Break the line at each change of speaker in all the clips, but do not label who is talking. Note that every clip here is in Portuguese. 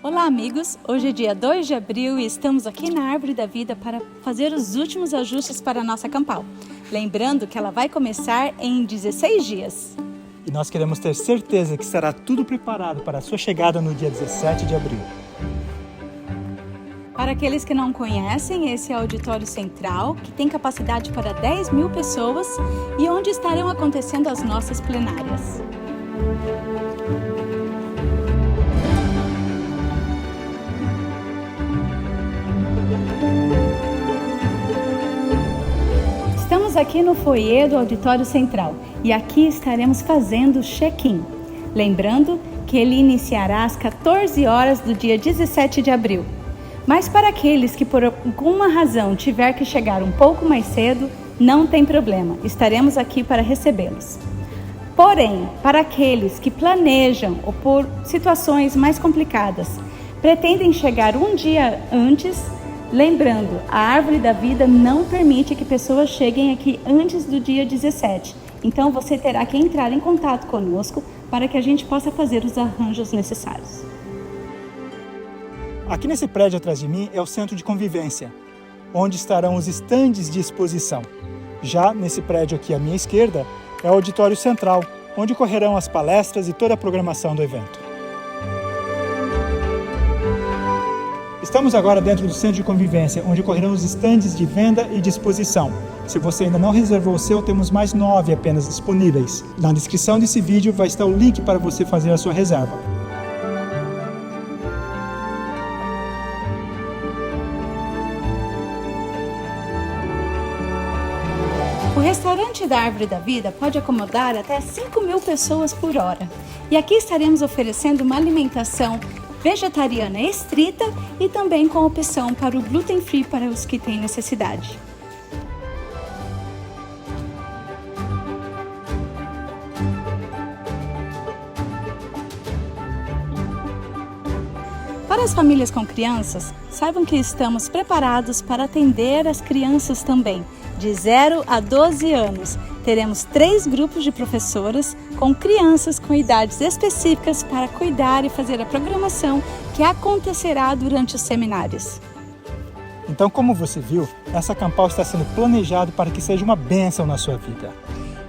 Olá amigos, hoje é dia 2 de abril e estamos aqui na Árvore da Vida para fazer os últimos ajustes para a nossa campal. Lembrando que ela vai começar em 16 dias.
E nós queremos ter certeza que estará tudo preparado para a sua chegada no dia 17 de abril.
Para aqueles que não conhecem, esse é o auditório central, que tem capacidade para 10.000 pessoas e onde estarão acontecendo as nossas plenárias. Estamos aqui no foyer do auditório central e aqui estaremos fazendo o check-in. Lembrando que ele iniciará às 14 horas do dia 17 de abril. Mas para aqueles que por alguma razão tiver que chegar um pouco mais cedo, não tem problema, estaremos aqui para recebê-los. Porém, para aqueles que planejam ou por situações mais complicadas, pretendem chegar um dia antes, lembrando, a Árvore da Vida não permite que pessoas cheguem aqui antes do dia 17. Então você terá que entrar em contato conosco para que a gente possa fazer os arranjos necessários.
Aqui nesse prédio atrás de mim é o centro de convivência, onde estarão os estandes de exposição. Já nesse prédio aqui à minha esquerda é o auditório central, onde ocorrerão as palestras e toda a programação do evento. Estamos agora dentro do centro de convivência, onde ocorrerão os estandes de venda e de exposição. Se você ainda não reservou o seu, temos mais 9 apenas disponíveis. Na descrição desse vídeo vai estar o link para você fazer a sua reserva.
O restaurante da Árvore da Vida pode acomodar até 5.000 pessoas por hora. E aqui estaremos oferecendo uma alimentação vegetariana estrita e também com opção para o gluten free para os que têm necessidade. Para as famílias com crianças, saibam que estamos preparados para atender as crianças também, de 0 a 12 anos. Teremos 3 grupos de professoras com crianças com idades específicas para cuidar e fazer a programação que acontecerá durante os seminários.
Então, como você viu, essa campal está sendo planejado para que seja uma bênção na sua vida.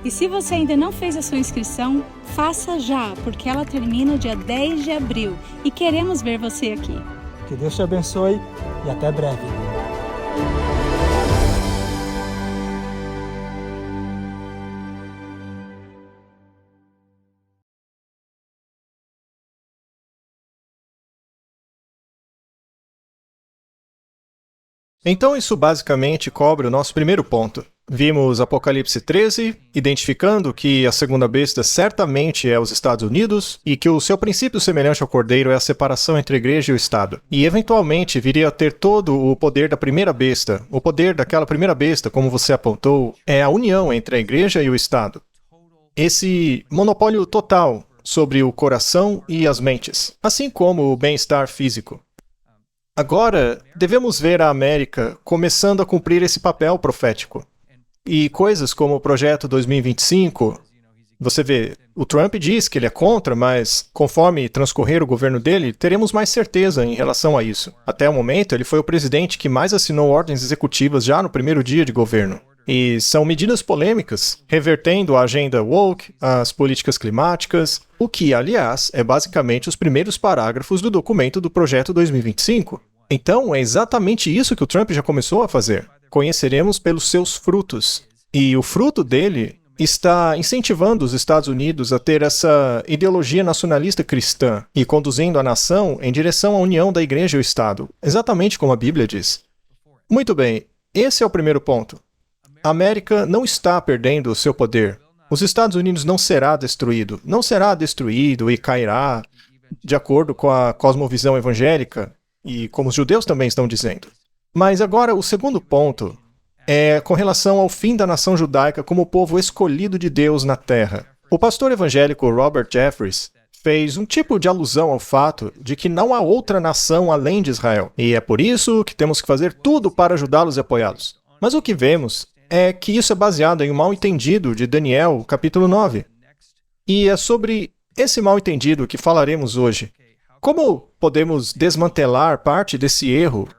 E se você ainda não fez a sua inscrição, faça já, porque ela termina dia 10 de abril e queremos ver você aqui.
Que Deus te abençoe e até breve.
Então isso basicamente cobre o nosso primeiro ponto. Vimos Apocalipse 13, identificando que a segunda besta certamente é os Estados Unidos e que o seu princípio semelhante ao cordeiro é a separação entre a igreja e o Estado. E eventualmente viria a ter todo o poder da primeira besta. O poder daquela primeira besta, como você apontou, é a união entre a igreja e o Estado. Esse monopólio total sobre o coração e as mentes, assim como o bem-estar físico. Agora, devemos ver a América começando a cumprir esse papel profético. E coisas como o Projeto 2025, você vê, o Trump diz que ele é contra, mas conforme transcorrer o governo dele, teremos mais certeza em relação a isso. Até o momento, ele foi o presidente que mais assinou ordens executivas já no primeiro dia de governo. E são medidas polêmicas, revertendo a agenda woke, as políticas climáticas, o que, aliás, é basicamente os primeiros parágrafos do documento do Projeto 2025. Então, é exatamente isso que o Trump já começou a fazer. Conheceremos pelos seus frutos. E o fruto dele está incentivando os Estados Unidos a ter essa ideologia nacionalista cristã e conduzindo a nação em direção à união da igreja e o Estado, exatamente como a Bíblia diz. Muito bem, esse é o primeiro ponto. A América não está perdendo o seu poder. Os Estados Unidos não será destruído. Não será destruído e cairá de acordo com a cosmovisão evangélica e como os judeus também estão dizendo. Mas agora o segundo ponto é com relação ao fim da nação judaica como o povo escolhido de Deus na terra. O pastor evangélico Robert Jeffress fez um tipo de alusão ao fato de que não há outra nação além de Israel. E é por isso que temos que fazer tudo para ajudá-los e apoiá-los. Mas o que vemos é que isso é baseado em um mal-entendido de Daniel, capítulo 9. E é sobre esse mal-entendido que falaremos hoje. Como podemos desmantelar parte desse erro?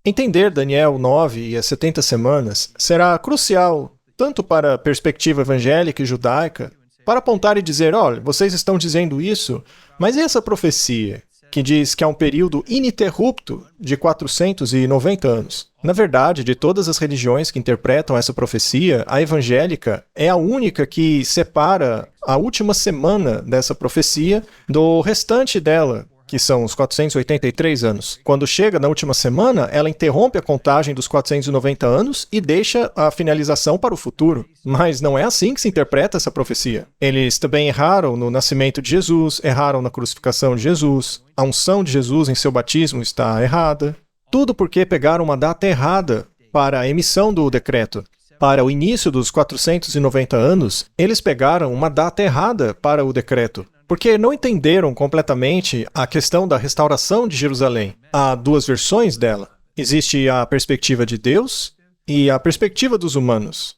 Entender Daniel 9 e as 70 semanas será crucial tanto para a perspectiva evangélica e judaica, para apontar e dizer, olha, vocês estão dizendo isso, mas e essa profecia que diz que há um período ininterrupto de 490 anos? Na verdade, de todas as religiões que interpretam essa profecia, a evangélica é a única que separa a última semana dessa profecia do restante dela, que são os 483 anos. Quando chega na última semana, ela interrompe a contagem dos 490 anos e deixa a finalização para o futuro. Mas não é assim que se interpreta essa profecia. Eles também erraram no nascimento de Jesus, erraram na crucificação de Jesus, a unção de Jesus em seu batismo está errada. Tudo porque pegaram uma data errada para a emissão do decreto. Para o início dos 490 anos, eles pegaram uma data errada para o decreto, porque não entenderam completamente a questão da restauração de Jerusalém. Há duas versões dela. Existe a perspectiva de Deus e a perspectiva dos humanos.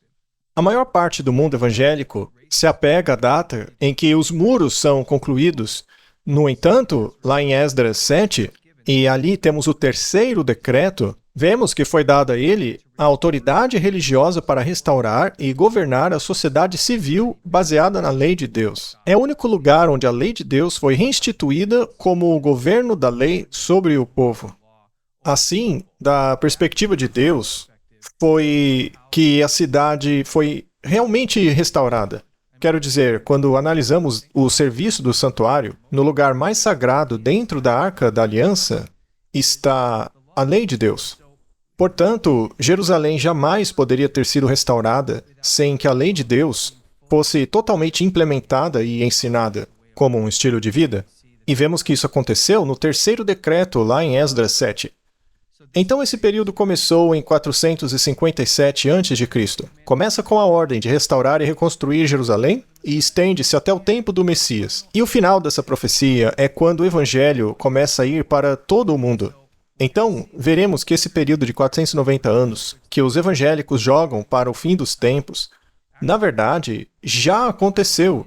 A maior parte do mundo evangélico se apega à data em que os muros são concluídos. No entanto, lá em Esdras 7, e ali temos o terceiro decreto, vemos que foi dada a ele a autoridade religiosa para restaurar e governar a sociedade civil baseada na lei de Deus. É o único lugar onde a lei de Deus foi reinstituída como o governo da lei sobre o povo. Assim, da perspectiva de Deus, foi que a cidade foi realmente restaurada. Quero dizer, quando analisamos o serviço do santuário, no lugar mais sagrado dentro da Arca da Aliança está a lei de Deus. Portanto, Jerusalém jamais poderia ter sido restaurada sem que a lei de Deus fosse totalmente implementada e ensinada como um estilo de vida. E vemos que isso aconteceu no terceiro decreto, lá em Esdras 7. Então esse período começou em 457 a.C. Começa com a ordem de restaurar e reconstruir Jerusalém e estende-se até o tempo do Messias. E o final dessa profecia é quando o evangelho começa a ir para todo o mundo. Então, veremos que esse período de 490 anos, que os evangélicos jogam para o fim dos tempos, na verdade, já aconteceu.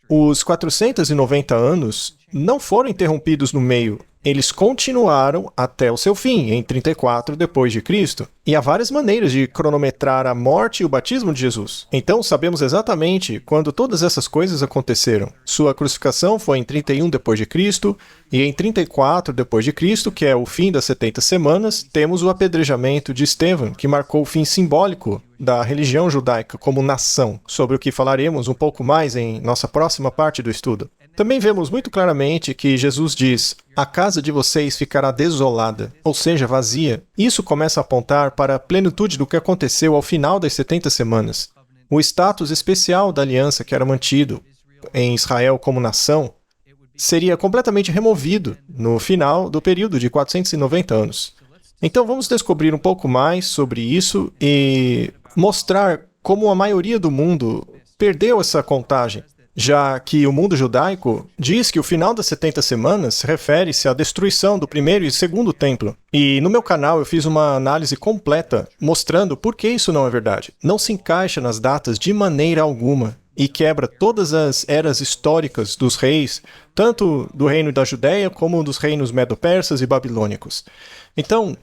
Os 490 anos não foram interrompidos no meio. Eles continuaram até o seu fim, em 34 depois de Cristo. E há várias maneiras de cronometrar a morte e o batismo de Jesus. Então sabemos exatamente quando todas essas coisas aconteceram. Sua crucificação foi em 31 depois de Cristo, e em 34 depois de Cristo, que é o fim das 70 semanas, temos o apedrejamento de Estevão, que marcou o fim simbólico da religião judaica como nação, sobre o que falaremos um pouco mais em nossa próxima parte do estudo. Também vemos muito claramente que Jesus diz: a casa de vocês ficará desolada, ou seja, vazia. Isso começa a apontar para a plenitude do que aconteceu ao final das 70 semanas. O status especial da aliança que era mantido em Israel como nação seria completamente removido no final do período de 490 anos. Então vamos descobrir um pouco mais sobre isso e mostrar como a maioria do mundo perdeu essa contagem, já que o mundo judaico diz que o final das 70 semanas refere-se à destruição do primeiro e segundo templo. E no meu canal eu fiz uma análise completa mostrando por que isso não é verdade. Não se encaixa nas datas de maneira alguma e quebra todas as eras históricas dos reis, tanto do reino da Judéia como dos reinos medo-persas e babilônicos. Então,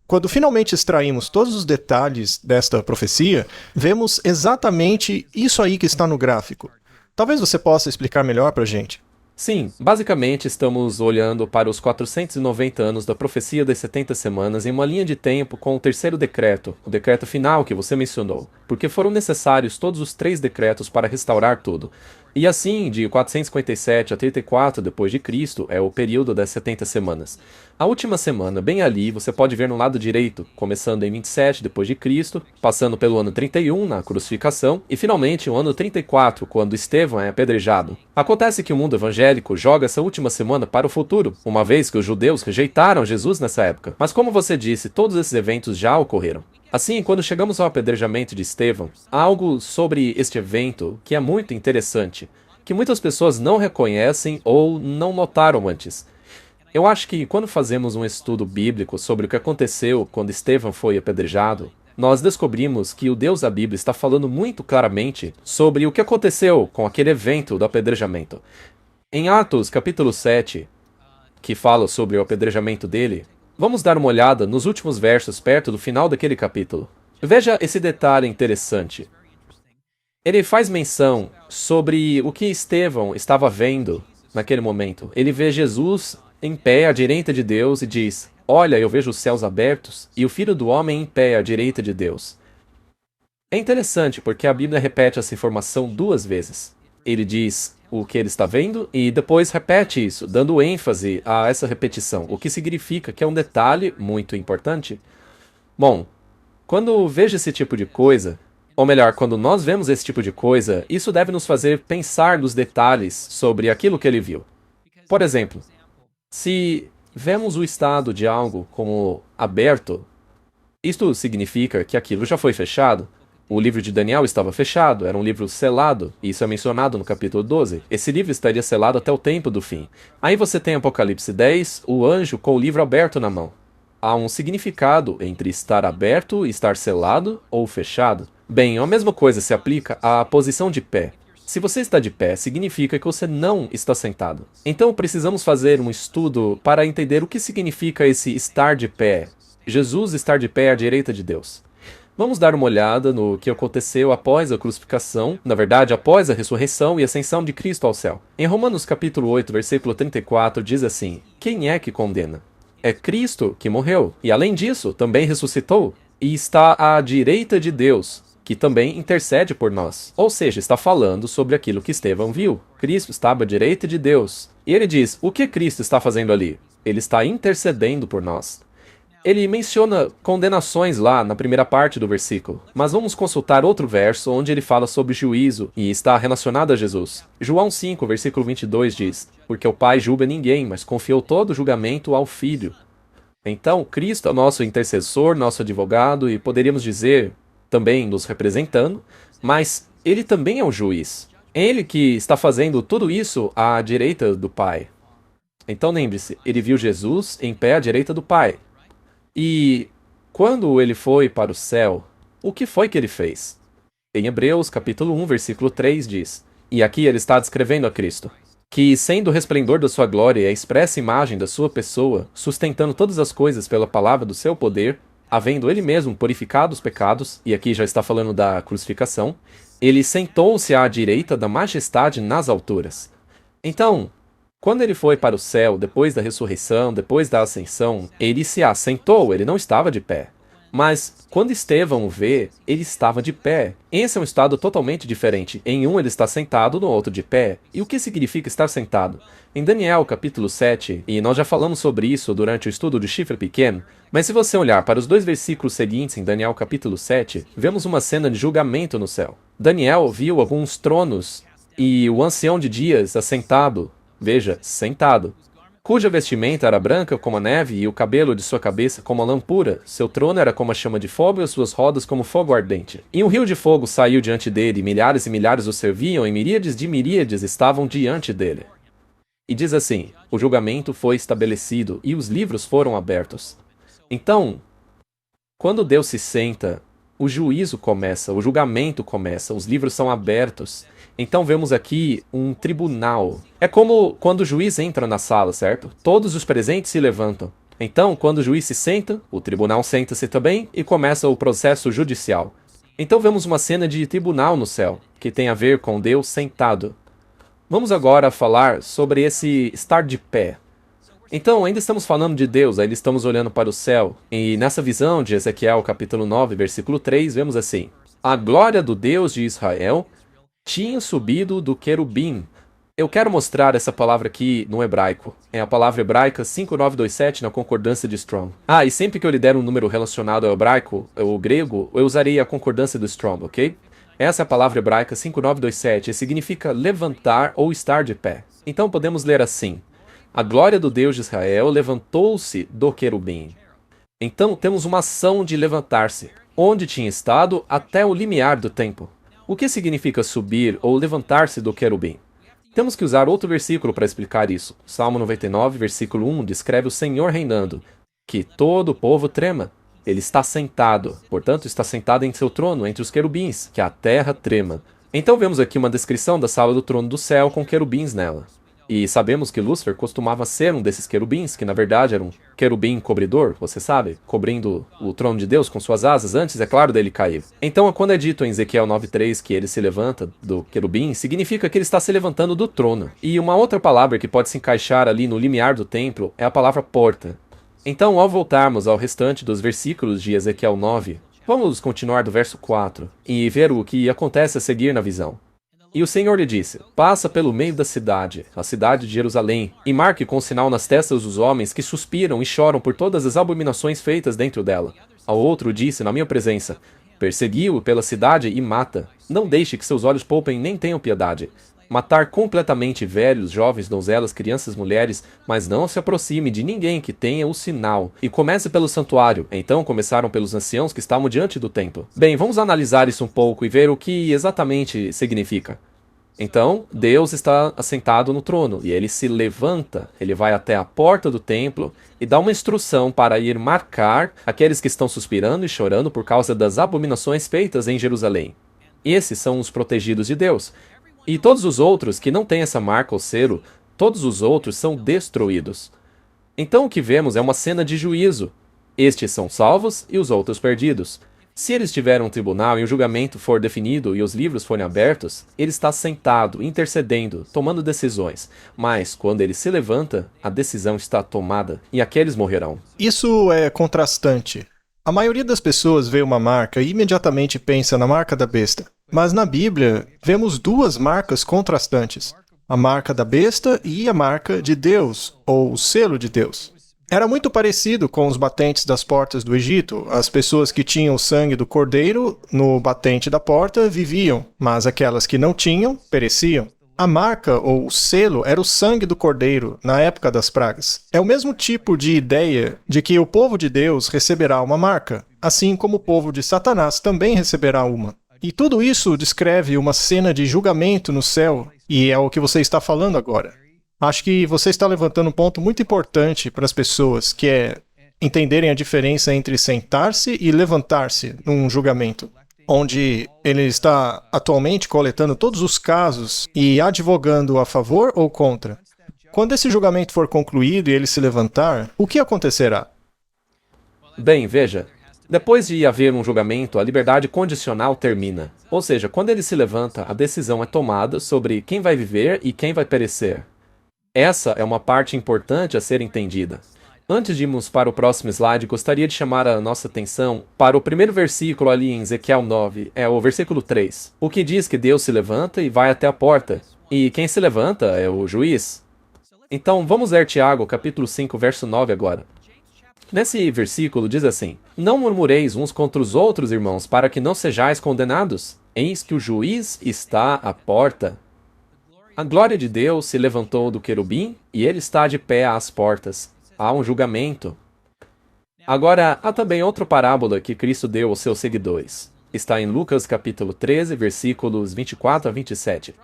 quando finalmente extraímos todos os detalhes desta profecia, vemos exatamente isso aí que está no gráfico. Talvez você possa explicar melhor para a gente.
Sim, basicamente estamos olhando para os 490 anos da profecia das 70 semanas em uma linha de tempo com o terceiro decreto, o decreto final que você mencionou, porque foram necessários todos os 3 decretos para restaurar tudo. E assim, de 457 a 34 depois de Cristo é o período das 70 semanas. A última semana, bem ali, você pode ver no lado direito, começando em 27 depois de Cristo, passando pelo ano 31 na crucificação e finalmente o ano 34, quando Estevão é apedrejado. Acontece que o mundo evangélico joga essa última semana para o futuro, uma vez que os judeus rejeitaram Jesus nessa época. Mas como você disse, todos esses eventos já ocorreram. Assim, quando chegamos ao apedrejamento de Estevão, há algo sobre este evento que é muito interessante, que muitas pessoas não reconhecem ou não notaram antes. Eu acho que quando fazemos um estudo bíblico sobre o que aconteceu quando Estevão foi apedrejado, nós descobrimos que o Deus da Bíblia está falando muito claramente sobre o que aconteceu com aquele evento do apedrejamento. Em Atos, capítulo 7, que fala sobre o apedrejamento dele, vamos dar uma olhada nos últimos versos perto do final daquele capítulo. Veja esse detalhe interessante. Ele faz menção sobre o que Estevão estava vendo naquele momento. Ele vê Jesus em pé à direita de Deus e diz: olha, eu vejo os céus abertos e o Filho do Homem em pé à direita de Deus. É interessante porque a Bíblia repete essa informação 2 vezes. Ele diz o que ele está vendo e depois repete isso, dando ênfase a essa repetição, o que significa que é um detalhe muito importante. Bom, quando vejo esse tipo de coisa, ou melhor, quando nós vemos esse tipo de coisa, isso deve nos fazer pensar nos detalhes sobre aquilo que ele viu. Por exemplo, se vemos o estado de algo como aberto, isto significa que aquilo já foi fechado. O livro de Daniel estava fechado, era um livro selado, e isso é mencionado no capítulo 12. Esse livro estaria selado até o tempo do fim. Aí você tem Apocalipse 10, o anjo com o livro aberto na mão. Há um significado entre estar aberto e estar selado ou fechado. Bem, a mesma coisa se aplica à posição de pé. Se você está de pé, significa que você não está sentado. Então precisamos fazer um estudo para entender o que significa esse estar de pé. Jesus estar de pé à direita de Deus. Vamos dar uma olhada no que aconteceu após a crucificação, na verdade, após a ressurreição e ascensão de Cristo ao céu. Em Romanos capítulo 8, versículo 34, diz assim: quem é que condena? É Cristo que morreu, e além disso, também ressuscitou, e está à direita de Deus, que também intercede por nós. Ou seja, está falando sobre aquilo que Estevão viu. Cristo estava à direita de Deus. E ele diz, o que Cristo está fazendo ali? Ele está intercedendo por nós. Ele menciona condenações lá na primeira parte do versículo, mas vamos consultar outro verso onde ele fala sobre juízo e está relacionado a Jesus. João 5, versículo 22 diz, porque o Pai julga ninguém, mas confiou todo o julgamento ao Filho. Então, Cristo é o nosso intercessor, nosso advogado e poderíamos dizer, também nos representando, mas ele também é o juiz. É ele que está fazendo tudo isso à direita do Pai. Então lembre-se, ele viu Jesus em pé à direita do Pai. E quando ele foi para o céu, o que foi que ele fez? Em Hebreus capítulo 1, versículo 3 diz, e aqui ele está descrevendo a Cristo, que sendo o resplendor da sua glória e a expressa imagem da sua pessoa, sustentando todas as coisas pela palavra do seu poder, havendo ele mesmo purificado os pecados, e aqui já está falando da crucificação, ele sentou-se à direita da majestade nas alturas. Então, quando ele foi para o céu, depois da ressurreição, depois da ascensão, ele se assentou, ele não estava de pé. Mas, quando Estevão o vê, ele estava de pé. Esse é um estado totalmente diferente. Em um ele está sentado, no outro de pé. E o que significa estar sentado? Em Daniel, capítulo 7, e nós já falamos sobre isso durante o estudo do chifre pequeno, mas se você olhar para os 2 versículos seguintes em Daniel, capítulo 7, vemos uma cena de julgamento no céu. Daniel viu alguns tronos e o ancião de dias assentado, veja, sentado, cuja vestimenta era branca como a neve e o cabelo de sua cabeça como a lã pura. Seu trono era como a chama de fogo e as suas rodas como fogo ardente. E um rio de fogo saiu diante dele, e milhares o serviam, e miríades de miríades estavam diante dele. E diz assim, o julgamento foi estabelecido e os livros foram abertos. Então, quando Deus se senta, o juízo começa, o julgamento começa, os livros são abertos. Então vemos aqui um tribunal. É como quando o juiz entra na sala, certo? Todos os presentes se levantam. Então, quando o juiz se senta, o tribunal senta-se também e começa o processo judicial. Então vemos uma cena de tribunal no céu, que tem a ver com Deus sentado. Vamos agora falar sobre esse estar de pé. Então, ainda estamos falando de Deus, ainda estamos olhando para o céu. E nessa visão de Ezequiel, capítulo 9, versículo 3, vemos assim: a glória do Deus de Israel tinha subido do querubim. Eu quero mostrar essa palavra aqui no hebraico. É a palavra hebraica 5927 na concordância de Strong. E sempre que eu lhe der um número relacionado ao hebraico, ou grego, eu usarei a concordância do Strong, ok? Essa é a palavra hebraica 5927 e significa levantar ou estar de pé. Então podemos ler assim: a glória do Deus de Israel levantou-se do querubim. Então temos uma ação de levantar-se, onde tinha estado até o limiar do tempo. O que significa subir ou levantar-se do querubim? Temos que usar outro versículo para explicar isso. Salmo 99, versículo 1, descreve o Senhor reinando, que todo o povo trema. Ele está sentado, portanto está sentado em seu trono entre os querubins, que a terra trema. Então vemos aqui uma descrição da sala do trono do céu com querubins nela. E sabemos que Lúcifer costumava ser um desses querubins, que na verdade era um querubim cobridor, você sabe, cobrindo o trono de Deus com suas asas antes, é claro, dele cair. Então, quando é dito em Ezequiel 9:3 que ele se levanta do querubim, significa que ele está se levantando do trono. E uma outra palavra que pode se encaixar ali no limiar do templo é a palavra porta. Então, ao voltarmos ao restante dos versículos de Ezequiel 9, vamos continuar do verso 4 e ver o que acontece a seguir na visão. E o Senhor lhe disse: passa pelo meio da cidade, a cidade de Jerusalém, e marque com sinal nas testas os homens que suspiram e choram por todas as abominações feitas dentro dela. Ao outro disse na minha presença: persegui-o pela cidade e mata. Não deixe que seus olhos poupem nem tenham piedade. Matar completamente velhos, jovens, donzelas, crianças, mulheres, mas não se aproxime de ninguém que tenha o sinal. E comece pelo santuário. Então começaram pelos anciãos que estavam diante do templo. Bem, vamos analisar isso um pouco e ver o que exatamente significa. Então, Deus está assentado no trono, e ele se levanta, ele vai até a porta do templo e dá uma instrução para ir marcar aqueles que estão suspirando e chorando por causa das abominações feitas em Jerusalém. Esses são os protegidos de Deus. E todos os outros que não têm essa marca ou selo, todos os outros são destruídos. Então o que vemos é uma cena de juízo. Estes são salvos e os outros perdidos. Se eles tiverem um tribunal e um julgamento for definido e os livros forem abertos, ele está sentado, intercedendo, tomando decisões. Mas, quando ele se levanta, a decisão está tomada e aqueles morrerão.
Isso é contrastante. A maioria das pessoas vê uma marca e imediatamente pensa na marca da besta. Mas na Bíblia, vemos duas marcas contrastantes. A marca da besta e a marca de Deus, ou o selo de Deus. Era muito parecido com os batentes das portas do Egito. As pessoas que tinham o sangue do cordeiro no batente da porta viviam, mas aquelas que não tinham, pereciam. A marca ou o selo era o sangue do cordeiro na época das pragas. É o mesmo tipo de ideia de que o povo de Deus receberá uma marca, assim como o povo de Satanás também receberá uma. E tudo isso descreve uma cena de julgamento no céu, e é o que você está falando agora. Acho que você está levantando um ponto muito importante para as pessoas, que é entenderem a diferença entre sentar-se e levantar-se num julgamento, onde ele está atualmente coletando todos os casos e advogando a favor ou contra. Quando esse julgamento for concluído e ele se levantar, o que acontecerá?
Bem, veja, depois de haver um julgamento, a liberdade condicional termina. Ou seja, quando ele se levanta, a decisão é tomada sobre quem vai viver e quem vai perecer. Essa é uma parte importante a ser entendida. Antes de irmos para o próximo slide, gostaria de chamar a nossa atenção para o primeiro versículo ali em Ezequiel 9, é o versículo 3. O que diz que Deus se levanta e vai até a porta. E quem se levanta é o juiz. Então vamos ler Tiago, capítulo 5, verso 9 agora. Nesse versículo diz assim: não murmureis uns contra os outros, irmãos, para que não sejais condenados. Eis que o juiz está à porta. A glória de Deus se levantou do querubim e ele está de pé às portas. Há um julgamento. Agora, há também outra parábola que Cristo deu aos seus seguidores. Está em Lucas capítulo 13, versículos 24 a 27.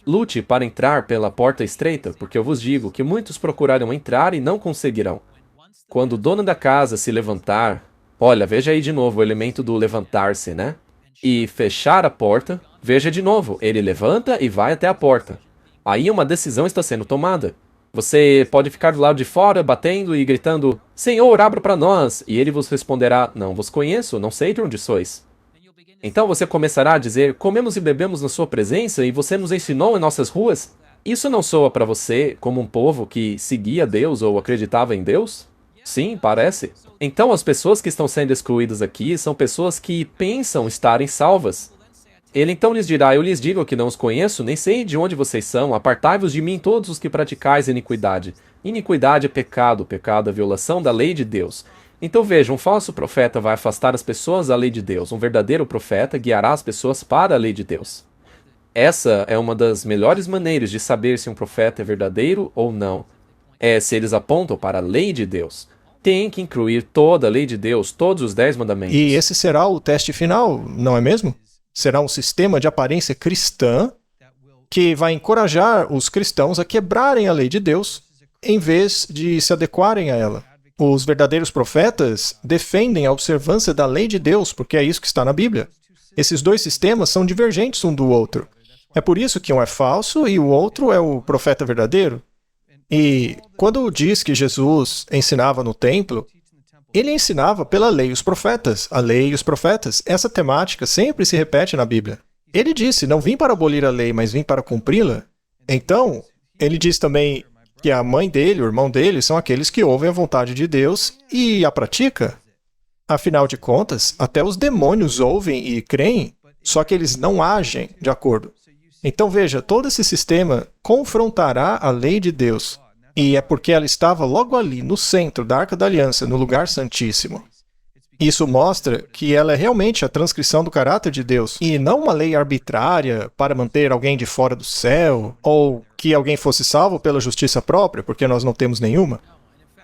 Lute para entrar pela porta estreita, porque eu vos digo que muitos procurarão entrar e não conseguirão. Quando o dono da casa se levantar, olha, veja aí de novo o elemento do levantar-se, né? E fechar a porta, veja de novo, ele levanta e vai até a porta. Aí uma decisão está sendo tomada. Você pode ficar do lado de fora, batendo e gritando: Senhor, abra para nós! E ele vos responderá: não vos conheço, não sei de onde sois. Então você começará a dizer: comemos e bebemos na sua presença e você nos ensinou em nossas ruas? Isso não soa para você como um povo que seguia Deus ou acreditava em Deus? Sim, parece. Então as pessoas que estão sendo excluídas aqui são pessoas que pensam estarem salvas. Ele então lhes dirá: eu lhes digo que não os conheço, nem sei de onde vocês são, apartai-vos de mim todos os que praticais iniquidade. Iniquidade é pecado, pecado é violação da lei de Deus. Então veja, um falso profeta vai afastar as pessoas da lei de Deus, um verdadeiro profeta guiará as pessoas para a lei de Deus. Essa é uma das melhores maneiras de saber se um profeta é verdadeiro ou não. É se eles apontam para a lei de Deus. Tem que incluir toda a lei de Deus, todos os 10 mandamentos.
E esse será o teste final, não é mesmo? Será um sistema de aparência cristã que vai encorajar os cristãos a quebrarem a lei de Deus em vez de se adequarem a ela. Os verdadeiros profetas defendem a observância da lei de Deus, porque é isso que está na Bíblia. Esses dois sistemas são divergentes um do outro. É por isso que um é falso e o outro é o profeta verdadeiro. E quando diz que Jesus ensinava no templo, ele ensinava pela lei e os profetas. A lei e os profetas. Essa temática sempre se repete na Bíblia. Ele disse, não vim para abolir a lei, mas vim para cumpri-la. Então, ele diz também que a mãe dele, o irmão dele, são aqueles que ouvem a vontade de Deus e a pratica. Afinal de contas, até os demônios ouvem e creem, só que eles não agem de acordo. Então veja, todo esse sistema confrontará a lei de Deus. E é porque ela estava logo ali, no centro da Arca da Aliança, no lugar santíssimo. Isso mostra que ela é realmente a transcrição do caráter de Deus, e não uma lei arbitrária para manter alguém de fora do céu, ou que alguém fosse salvo pela justiça própria, porque nós não temos nenhuma.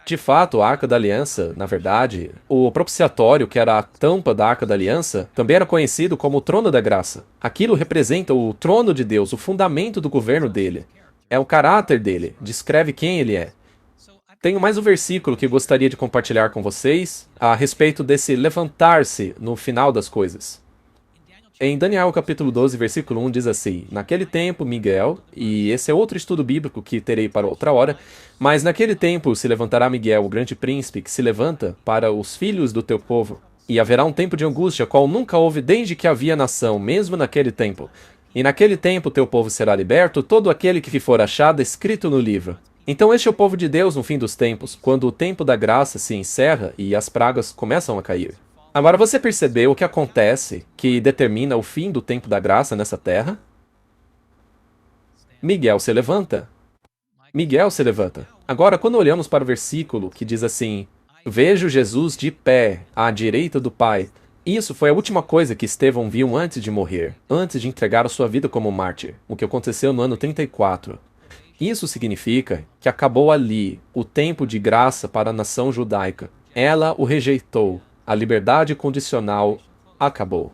De fato, a Arca da Aliança, na verdade, o propiciatório, que era a tampa da Arca da Aliança, também era conhecido como o Trono da Graça. Aquilo representa o trono de Deus, o fundamento do governo dele. É o caráter dele, descreve quem ele é. Tenho mais um versículo que gostaria de compartilhar com vocês a respeito desse levantar-se no final das coisas. Em Daniel capítulo 12, versículo 1 diz assim: naquele tempo, Miguel, e esse é outro estudo bíblico que terei para outra hora, mas naquele tempo se levantará Miguel, o grande príncipe, que se levanta para os filhos do teu povo, e haverá um tempo de angústia, qual nunca houve desde que havia nação, mesmo naquele tempo. E naquele tempo teu povo será liberto, todo aquele que for achado escrito no livro. Então este é o povo de Deus no fim dos tempos, quando o tempo da graça se encerra e as pragas começam a cair. Agora você percebeu o que acontece que determina o fim do tempo da graça nessa terra? Miguel se levanta. Miguel se levanta. Agora, quando olhamos para o versículo que diz assim: vejo Jesus de pé à direita do Pai. Isso foi a última coisa que Estevão viu antes de morrer, antes de entregar a sua vida como mártir, o que aconteceu no ano 34. Isso significa que acabou ali o tempo de graça para a nação judaica. Ela o rejeitou. A liberdade condicional acabou.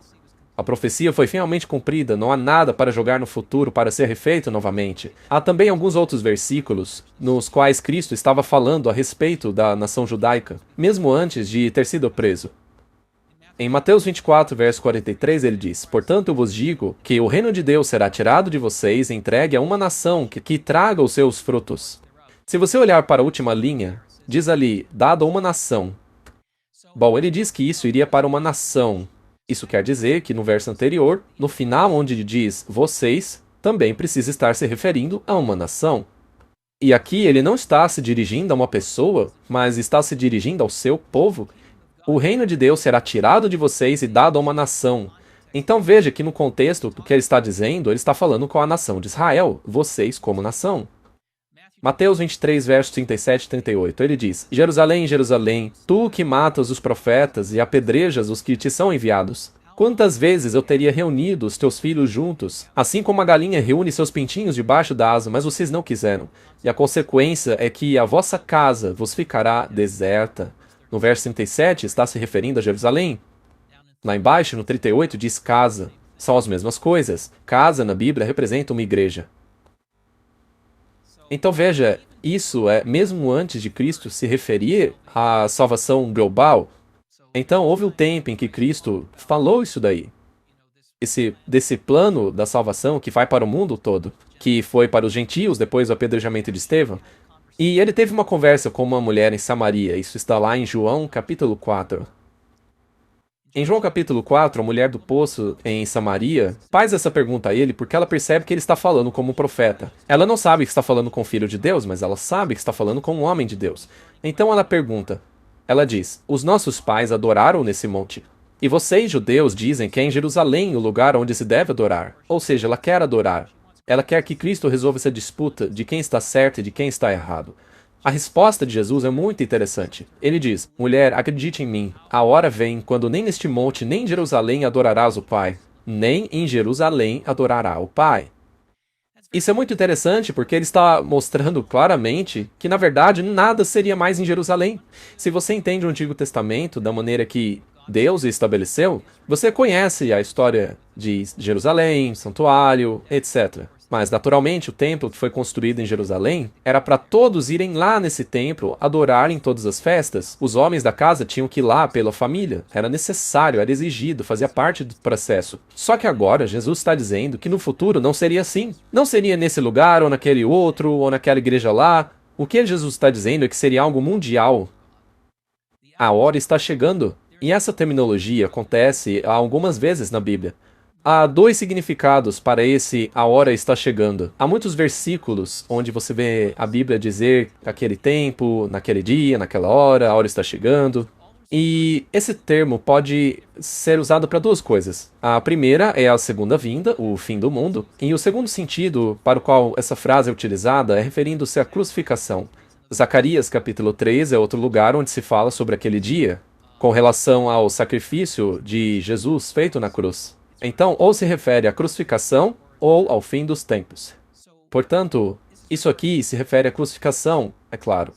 A profecia foi finalmente cumprida, não há nada para jogar no futuro para ser refeito novamente. Há também alguns outros versículos nos quais Cristo estava falando a respeito da nação judaica, mesmo antes de ter sido preso. Em Mateus 24, verso 43, ele diz: portanto, eu vos digo que o reino de Deus será tirado de vocês e entregue a uma nação que traga os seus frutos. Se você olhar para a última linha, diz ali, dado a uma nação. Bom, ele diz que isso iria para uma nação. Isso quer dizer que no verso anterior, no final onde diz vocês, também precisa estar se referindo a uma nação. E aqui ele não está se dirigindo a uma pessoa, mas está se dirigindo ao seu povo. O reino de Deus será tirado de vocês e dado a uma nação. Então veja que no contexto do que ele está dizendo, ele está falando com a nação de Israel, vocês como nação. Mateus 23, versos 37 e 38, ele diz: Jerusalém, Jerusalém, tu que matas os profetas e apedrejas os que te são enviados. Quantas vezes eu teria reunido os teus filhos juntos, assim como a galinha reúne seus pintinhos debaixo da asa, mas vocês não quiseram. E a consequência é que a vossa casa vos ficará deserta. No verso 37 está se referindo a Jerusalém. Lá embaixo, no 38, diz casa. São as mesmas coisas. Casa na Bíblia representa uma igreja. Então veja, isso é mesmo antes de Cristo se referir à salvação global. Então houve um tempo em que Cristo falou isso daí. Desse plano da salvação que vai para o mundo todo, que foi para os gentios depois do apedrejamento de Estevão. E ele teve uma conversa com uma mulher em Samaria. Isso está lá em João capítulo 4. Em João capítulo 4, a mulher do poço em Samaria faz essa pergunta a ele porque ela percebe que ele está falando como um profeta. Ela não sabe que está falando com o Filho de Deus, mas ela sabe que está falando com um homem de Deus. Então ela pergunta, ela diz: os nossos pais adoraram nesse monte. E vocês, judeus, dizem que é em Jerusalém o lugar onde se deve adorar. Ou seja, ela quer adorar. Ela quer que Cristo resolva essa disputa de quem está certo e de quem está errado. A resposta de Jesus é muito interessante. Ele diz: mulher, acredite em mim, a hora vem quando nem neste monte nem em Jerusalém adorarás o Pai. Nem em Jerusalém adorará o Pai. Isso é muito interessante porque ele está mostrando claramente que, na verdade, nada seria mais em Jerusalém. Se você entende o Antigo Testamento da maneira que Deus estabeleceu, você conhece a história de Jerusalém, santuário, etc. Mas, naturalmente, o templo que foi construído em Jerusalém era para todos irem lá nesse templo, adorarem todas as festas. Os homens da casa tinham que ir lá pela família. Era necessário, era exigido, fazia parte do processo. Só que agora, Jesus está dizendo que no futuro não seria assim. Não seria nesse lugar, ou naquele outro, ou naquela igreja lá. O que Jesus está dizendo é que seria algo mundial. A hora está chegando. E essa terminologia acontece algumas vezes na Bíblia. Há dois significados para esse "a hora está chegando". Há muitos versículos onde você vê a Bíblia dizer aquele tempo, naquele dia, naquela hora, a hora está chegando. E esse termo pode ser usado para duas coisas. A primeira é a segunda vinda, o fim do mundo. E o segundo sentido para o qual essa frase é utilizada é referindo-se à crucificação. Zacarias capítulo 3 é outro lugar onde se fala sobre aquele dia, com relação ao sacrifício de Jesus feito na cruz. Então, ou se refere à crucificação ou ao fim dos tempos. Portanto, isso aqui se refere à crucificação, é claro.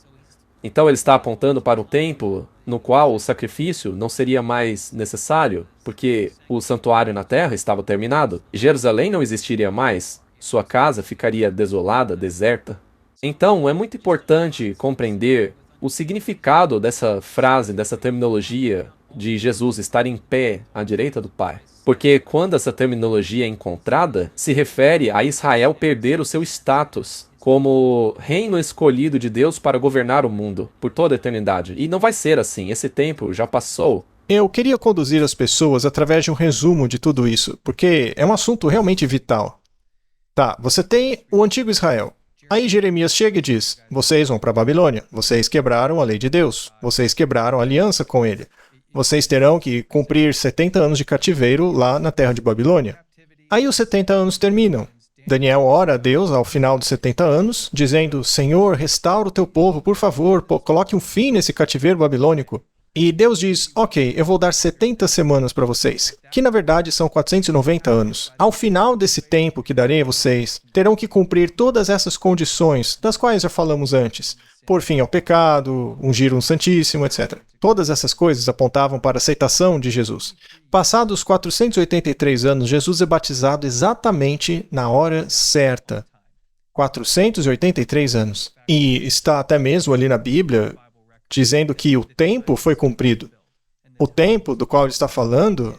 Então ele está apontando para o tempo no qual o sacrifício não seria mais necessário, porque o santuário na terra estava terminado. Jerusalém não existiria mais, sua casa ficaria desolada, deserta. Então, é muito importante compreender o significado dessa frase, dessa terminologia de Jesus estar em pé à direita do Pai. Porque quando essa terminologia é encontrada, se refere a Israel perder o seu status como reino escolhido de Deus para governar o mundo por toda a eternidade. E não vai ser assim, esse tempo já passou.
Eu queria conduzir as pessoas através de um resumo de tudo isso, porque é um assunto realmente vital. Tá, você tem o antigo Israel. Aí Jeremias chega e diz: vocês vão para a Babilônia, vocês quebraram a lei de Deus, vocês quebraram a aliança com ele. Vocês terão que cumprir 70 anos de cativeiro lá na terra de Babilônia. Aí os 70 anos terminam. Daniel ora a Deus ao final dos 70 anos, dizendo: Senhor, restaura o teu povo, por favor, coloque um fim nesse cativeiro babilônico. E Deus diz: ok, eu vou dar 70 semanas para vocês, que na verdade são 490 anos. Ao final desse tempo que darei a vocês, terão que cumprir todas essas condições, das quais já falamos antes. Pôr fim ao pecado, ungir um santíssimo, etc. Todas essas coisas apontavam para a aceitação de Jesus. Passados 483 anos, Jesus é batizado exatamente na hora certa. 483 anos. E está até mesmo ali na Bíblia dizendo que o tempo foi cumprido. O tempo do qual ele está falando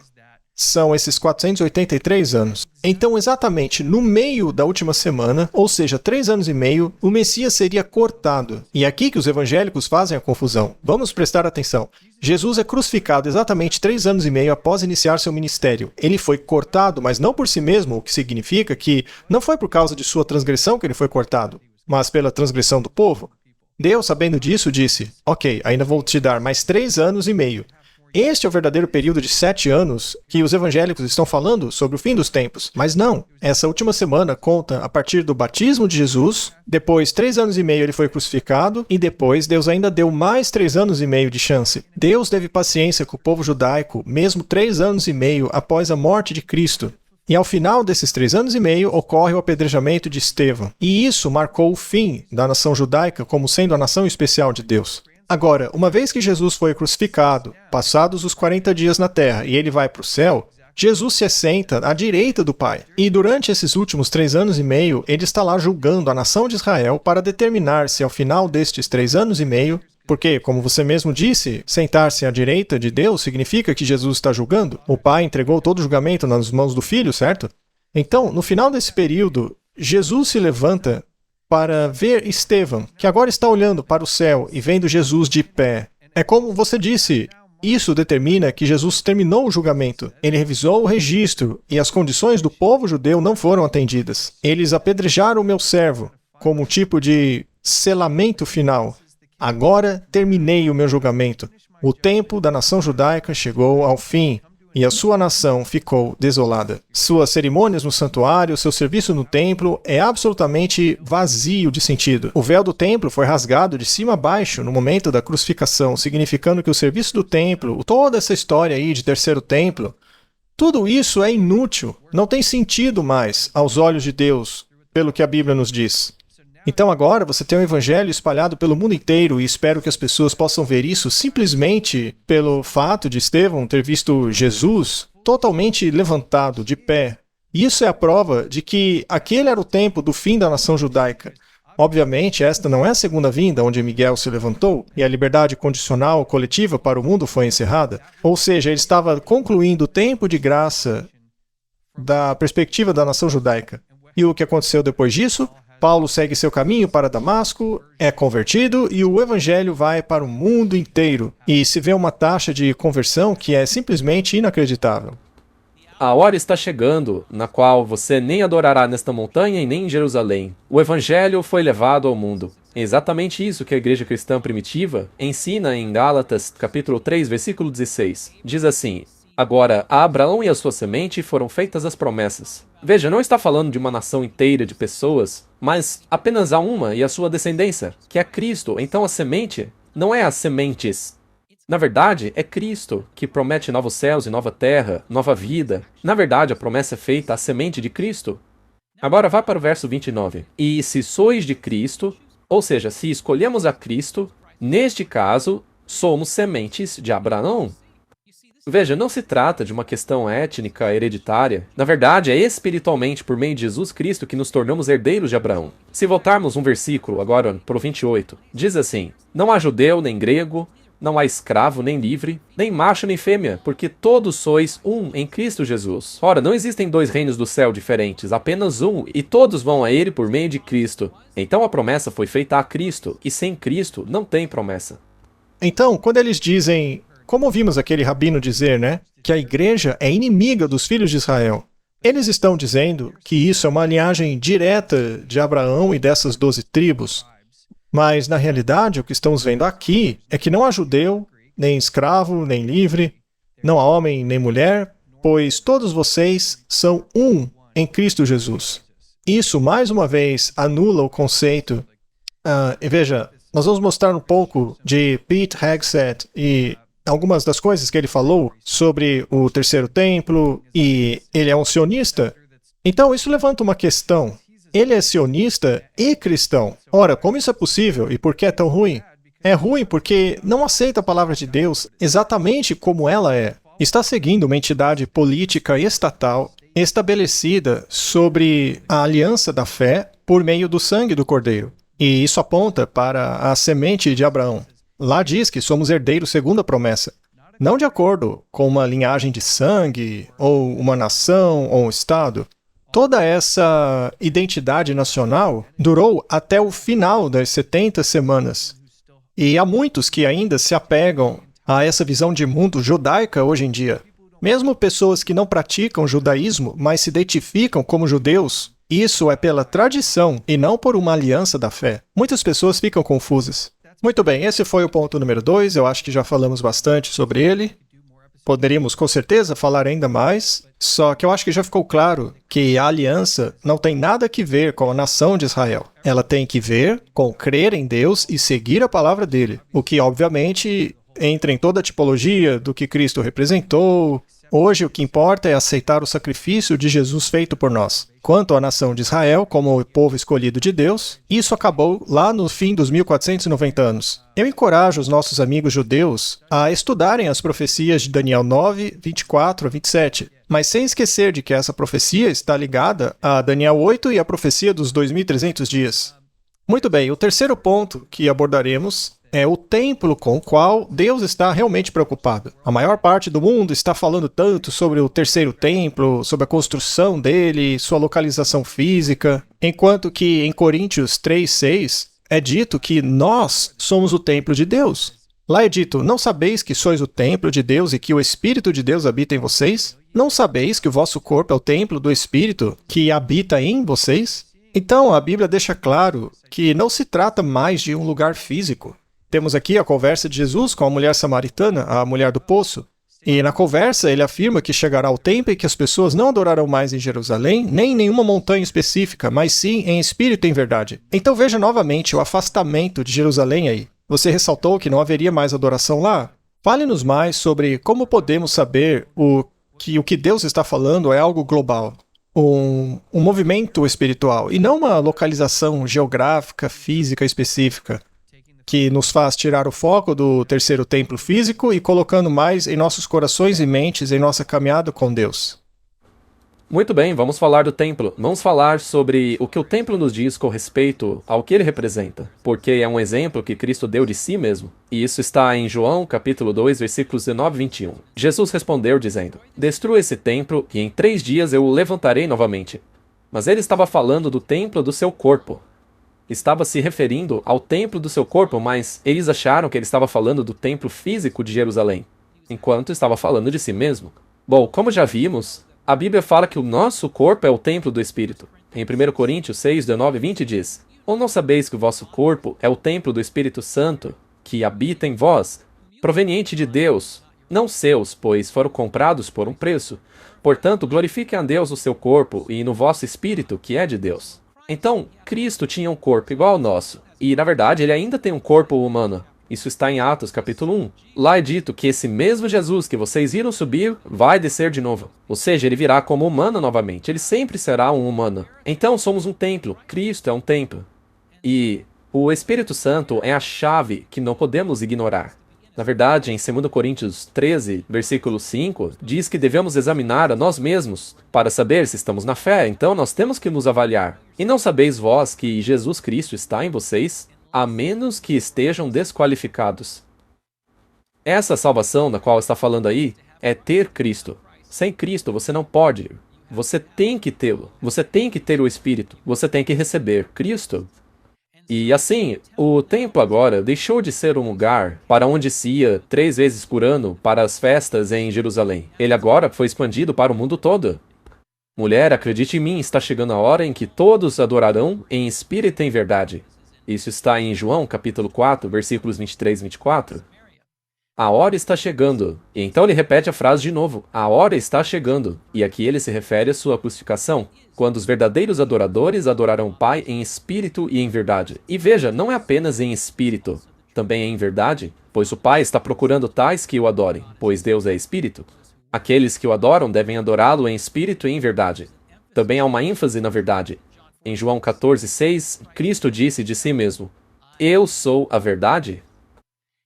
são esses 483 anos. Então, exatamente no meio da última semana, ou seja, 3 anos e meio, o Messias seria cortado. E é aqui que os evangélicos fazem a confusão. Vamos prestar atenção. Jesus é crucificado exatamente 3 anos e meio após iniciar seu ministério. Ele foi cortado, mas não por si mesmo, o que significa que não foi por causa de sua transgressão que ele foi cortado, mas pela transgressão do povo. Deus, sabendo disso, disse: ok, ainda vou te dar mais 3 anos e meio. Este é o verdadeiro período de 7 anos que os evangélicos estão falando sobre o fim dos tempos. Mas não, essa última semana conta a partir do batismo de Jesus, depois 3 anos e meio ele foi crucificado, e depois Deus ainda deu mais 3 anos e meio de chance. Deus teve paciência com o povo judaico, mesmo 3 anos e meio após a morte de Cristo. E ao final desses 3 anos e meio ocorre o apedrejamento de Estevão. E isso marcou o fim da nação judaica como sendo a nação especial de Deus. Agora, uma vez que Jesus foi crucificado, passados os 40 dias na terra e ele vai para o céu, Jesus se assenta à direita do Pai. E durante esses últimos 3 anos e meio, ele está lá julgando a nação de Israel para determinar se ao final destes 3 anos e meio, porque, como você mesmo disse, sentar-se à direita de Deus significa que Jesus está julgando. O Pai entregou todo o julgamento nas mãos do Filho, certo? Então, no final desse período, Jesus se levanta para ver Estevão, que agora está olhando para o céu e vendo Jesus de pé. É como você disse, isso determina que Jesus terminou o julgamento. Ele revisou o registro e as condições do povo judeu não foram atendidas. Eles apedrejaram o meu servo, como um tipo de selamento final. Agora terminei o meu julgamento. O tempo da nação judaica chegou ao fim. E a sua nação ficou desolada. Suas cerimônias no santuário, seu serviço no templo é absolutamente vazio de sentido. O véu do templo foi rasgado de cima a baixo no momento da crucificação, significando que o serviço do templo, toda essa história aí de terceiro templo, tudo isso é inútil, não tem sentido mais aos olhos de Deus, pelo que a Bíblia nos diz. Então agora você tem um evangelho espalhado pelo mundo inteiro e espero que as pessoas possam ver isso simplesmente pelo fato de Estevão ter visto Jesus totalmente levantado, de pé. E isso é a prova de que aquele era o tempo do fim da nação judaica. Obviamente, esta não é a segunda vinda, onde Miguel se levantou e a liberdade condicional coletiva para o mundo foi encerrada. Ou seja, ele estava concluindo o tempo de graça da perspectiva da nação judaica. E o que aconteceu depois disso? Paulo segue seu caminho para Damasco, é convertido e o evangelho vai para o mundo inteiro. E se vê uma taxa de conversão que é simplesmente inacreditável.
A hora está chegando, na qual você nem adorará nesta montanha e nem em Jerusalém. O evangelho foi levado ao mundo. É exatamente isso que a igreja cristã primitiva ensina em Gálatas, capítulo 3, versículo 16. Diz assim: agora, a Abraão e a sua semente foram feitas as promessas. Veja, não está falando de uma nação inteira de pessoas, mas apenas a uma e a sua descendência, que é Cristo. Então a semente não é as sementes. Na verdade, é Cristo que promete novos céus e nova terra, nova vida. Na verdade, a promessa é feita à semente de Cristo. Agora vá para o verso 29. E se sois de Cristo, ou seja, se escolhemos a Cristo, neste caso, somos sementes de Abraão. Veja, não se trata de uma questão étnica, hereditária. Na verdade, é espiritualmente por meio de Jesus Cristo que nos tornamos herdeiros de Abraão. Se voltarmos um versículo agora para o 28, diz assim: não há judeu nem grego, não há escravo nem livre, nem macho nem fêmea, porque todos sois um em Cristo Jesus. Ora, não existem dois reinos do céu diferentes, apenas um, e todos vão a ele por meio de Cristo. Então a promessa foi feita a Cristo, e sem Cristo não tem promessa.
Então, quando eles dizem, como ouvimos aquele rabino dizer, né, que a igreja é inimiga dos filhos de Israel, eles estão dizendo que isso é uma linhagem direta de Abraão e dessas 12 tribos. Mas, na realidade, o que estamos vendo aqui é que não há judeu, nem escravo, nem livre, não há homem, nem mulher, pois todos vocês são um em Cristo Jesus. Isso, mais uma vez, anula o conceito. E veja, nós vamos mostrar um pouco de Pete Hegseth e algumas das coisas que ele falou sobre o terceiro templo, e ele é um sionista. Então, isso levanta uma questão. Ele é sionista e cristão. Ora, como isso é possível e por que é tão ruim? É ruim porque não aceita a palavra de Deus exatamente como ela é. Está seguindo uma entidade política estatal estabelecida sobre a aliança da fé por meio do sangue do Cordeiro. E isso aponta para a semente de Abraão. Lá diz que somos herdeiros segundo a promessa. Não de acordo com uma linhagem de sangue, ou uma nação, ou um estado. Toda essa identidade nacional durou até o final das 70 semanas. E há muitos que ainda se apegam a essa visão de mundo judaica hoje em dia. Mesmo pessoas que não praticam judaísmo, mas se identificam como judeus, isso é pela tradição e não por uma aliança da fé. Muitas pessoas ficam confusas. Muito bem, esse foi o ponto número 2, eu acho que já falamos bastante sobre ele. Poderíamos, com certeza, falar ainda mais, só que eu acho que já ficou claro que a aliança não tem nada a ver com a nação de Israel. Ela tem que ver com crer em Deus e seguir a palavra dele, o que, obviamente, entra em toda a tipologia do que Cristo representou. Hoje, o que importa é aceitar o sacrifício de Jesus feito por nós. Quanto à nação de Israel, como o povo escolhido de Deus, isso acabou lá no fim dos 1490 anos. Eu encorajo os nossos amigos judeus a estudarem as profecias de Daniel 9, 24 a 27, mas sem esquecer de que essa profecia está ligada a Daniel 8 e a profecia dos 2300 dias. Muito bem, o terceiro ponto que abordaremos é o templo com o qual Deus está realmente preocupado. A maior parte do mundo está falando tanto sobre o terceiro templo, sobre a construção dele, sua localização física, enquanto que em Coríntios 3:6 é dito que nós somos o templo de Deus. Lá é dito, não sabeis que sois o templo de Deus e que o Espírito de Deus habita em vocês? Não sabeis que o vosso corpo é o templo do Espírito que habita em vocês? Então, a Bíblia deixa claro que não se trata mais de um lugar físico. Temos aqui a conversa de Jesus com a mulher samaritana, a mulher do poço. E na conversa ele afirma que chegará o tempo em que as pessoas não adorarão mais em Jerusalém, nem em nenhuma montanha específica, mas sim em espírito e em verdade. Então veja novamente o afastamento de Jerusalém aí. Você ressaltou que não haveria mais adoração lá? Fale-nos mais sobre como podemos saber que o que Deus está falando é algo global. Um movimento espiritual e não uma localização geográfica, física específica, que nos faz tirar o foco do terceiro templo físico e colocando mais em nossos corações e mentes em nossa caminhada com Deus.
Muito bem, vamos falar do templo. Vamos falar sobre o que o templo nos diz com respeito ao que ele representa, porque é um exemplo que Cristo deu de si mesmo. E isso está em João, capítulo 2, versículos 19 e 21. Jesus respondeu dizendo, destrua esse templo e em 3 dias eu o levantarei novamente. Mas ele estava falando do templo do seu corpo. estava se referindo ao templo do seu corpo, mas eles acharam que ele estava falando do templo físico de Jerusalém, enquanto estava falando de si mesmo. Bom, como já vimos, a Bíblia fala que o nosso corpo é o templo do Espírito. Em 1 Coríntios 6, 19 e 20 diz: Ou não sabeis que o vosso corpo é o templo do Espírito Santo, que habita em vós, proveniente de Deus, não seus, pois foram comprados por um preço. Portanto, glorifiquem a Deus no seu corpo e no vosso espírito, que é de Deus. Então, Cristo tinha um corpo igual ao nosso, e na verdade ele ainda tem um corpo humano. Isso está em Atos capítulo 1. Lá é dito que esse mesmo Jesus que vocês viram subir vai descer de novo. Ou seja, ele virá como humano novamente. Ele sempre será um humano. Então somos um templo. Cristo é um templo. E o Espírito Santo é a chave que não podemos ignorar. Na verdade, em 2 Coríntios 13, versículo 5, diz que devemos examinar a nós mesmos para saber se estamos na fé. Então nós temos que nos avaliar. E não sabeis vós que Jesus Cristo está em vocês, a menos que estejam desqualificados. Essa salvação da qual está falando aí é ter Cristo. Sem Cristo você não pode. Você tem que tê-lo. Você tem que ter o Espírito. Você tem que receber Cristo. E assim, o templo agora deixou de ser um lugar para onde se ia 3 vezes por ano para as festas em Jerusalém. Ele agora foi expandido para o mundo todo. Mulher, acredite em mim, está chegando a hora em que todos adorarão em espírito e em verdade. Isso está em João capítulo 4, versículos 23 e 24. A hora está chegando. E então ele repete a frase de novo. A hora está chegando. E aqui ele se refere à sua crucificação, quando os verdadeiros adoradores adorarão o Pai em espírito e em verdade. E veja, não é apenas em espírito, também é em verdade, pois o Pai está procurando tais que o adorem, pois Deus é espírito. Aqueles que o adoram devem adorá-lo em espírito e em verdade. Também há uma ênfase na verdade. Em João 14, 6, Cristo disse de si mesmo: Eu sou a verdade.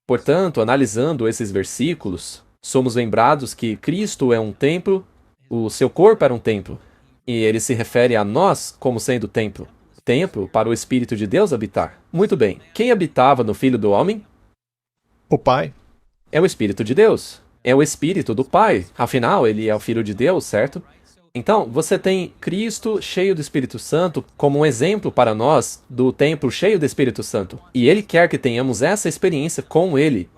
Portanto, analisando esses versículos, somos lembrados que Cristo é um templo, o seu corpo era um templo, e ele se refere a nós como sendo templo. Templo para o Espírito de Deus habitar. Muito bem, quem habitava no Filho do Homem?
O Pai.
É o Espírito de Deus. É o Espírito do Pai. Afinal, ele é o Filho de Deus, certo? Então, você tem Cristo cheio do Espírito Santo como um exemplo para nós do templo cheio do Espírito Santo. E Ele quer que tenhamos essa experiência com Ele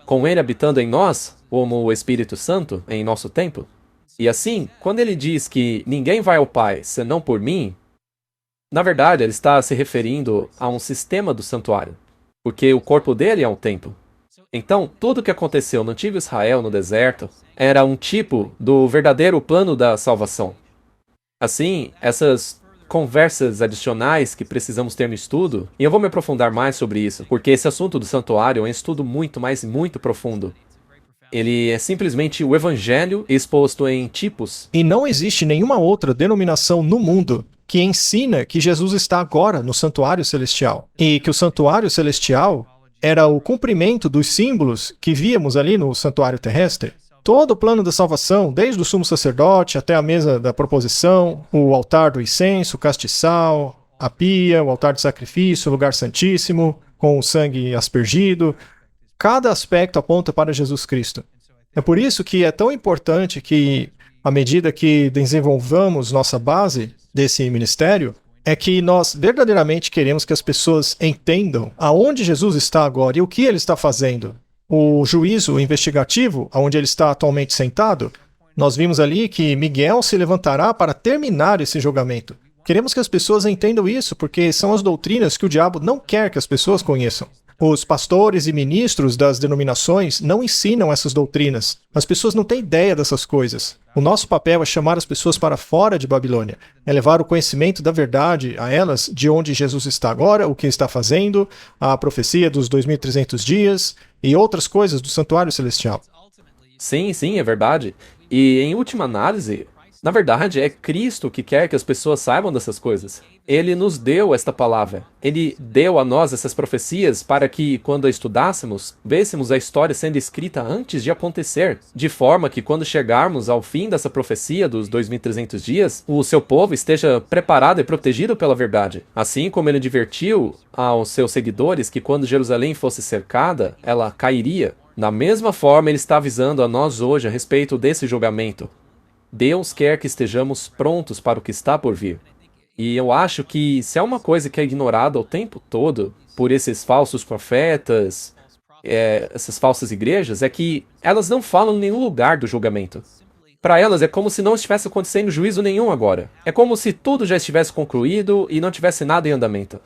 habitando em nós, como o Espírito Santo em nosso templo. E assim, quando Ele diz que ninguém vai ao Pai senão por mim, na verdade Ele está se referindo a um sistema do santuário, porque o corpo dele é um templo. Então, tudo o que aconteceu no antigo Israel no deserto era um tipo do verdadeiro plano da salvação. Assim, essas conversas adicionais que precisamos ter no estudo, e eu vou me aprofundar mais sobre isso, porque esse assunto do santuário é um estudo muito profundo. Ele é simplesmente o evangelho exposto em tipos.
E não existe nenhuma outra denominação no mundo que ensina que Jesus está agora no santuário celestial. E que o santuário celestial era o cumprimento dos símbolos que víamos ali no santuário terrestre. Todo o plano da salvação, desde o sumo sacerdote até a mesa da proposição, o altar do incenso, o castiçal, a pia, o altar de sacrifício, o lugar santíssimo, com o sangue aspergido, cada aspecto aponta para Jesus Cristo. É por isso que é tão importante que, à medida que desenvolvamos nossa base desse ministério, é que nós verdadeiramente queremos que as pessoas entendam aonde Jesus está agora e o que ele está fazendo. O juízo investigativo, onde ele está atualmente sentado, nós vimos ali que Miguel se levantará para terminar esse julgamento. Queremos que as pessoas entendam isso, porque são as doutrinas que o diabo não quer que as pessoas conheçam. Os pastores e ministros das denominações não ensinam essas doutrinas. As pessoas não têm ideia dessas coisas. O nosso papel é chamar as pessoas para fora de Babilônia, é levar o conhecimento da verdade a elas, de onde Jesus está agora, o que está fazendo, a profecia dos 2300 dias e outras coisas do santuário celestial.
Sim, é verdade. E em última análise, na verdade, é Cristo que quer que as pessoas saibam dessas coisas. Ele nos deu esta palavra. Ele deu a nós essas profecias para que, quando a estudássemos, vêssemos a história sendo escrita antes de acontecer, de forma que, quando chegarmos ao fim dessa profecia dos 2300 dias, o seu povo esteja preparado e protegido pela verdade. Assim como ele advertiu aos seus seguidores que, quando Jerusalém fosse cercada, ela cairia. Da mesma forma, ele está avisando a nós hoje a respeito desse julgamento. Deus quer que estejamos prontos para o que está por vir. E eu acho que se é uma coisa que é ignorada o tempo todo por esses falsos profetas, essas falsas igrejas, é que elas não falam em nenhum lugar do julgamento. Para elas é como se não estivesse acontecendo juízo nenhum agora. É como se tudo já estivesse concluído e não tivesse nada em andamento.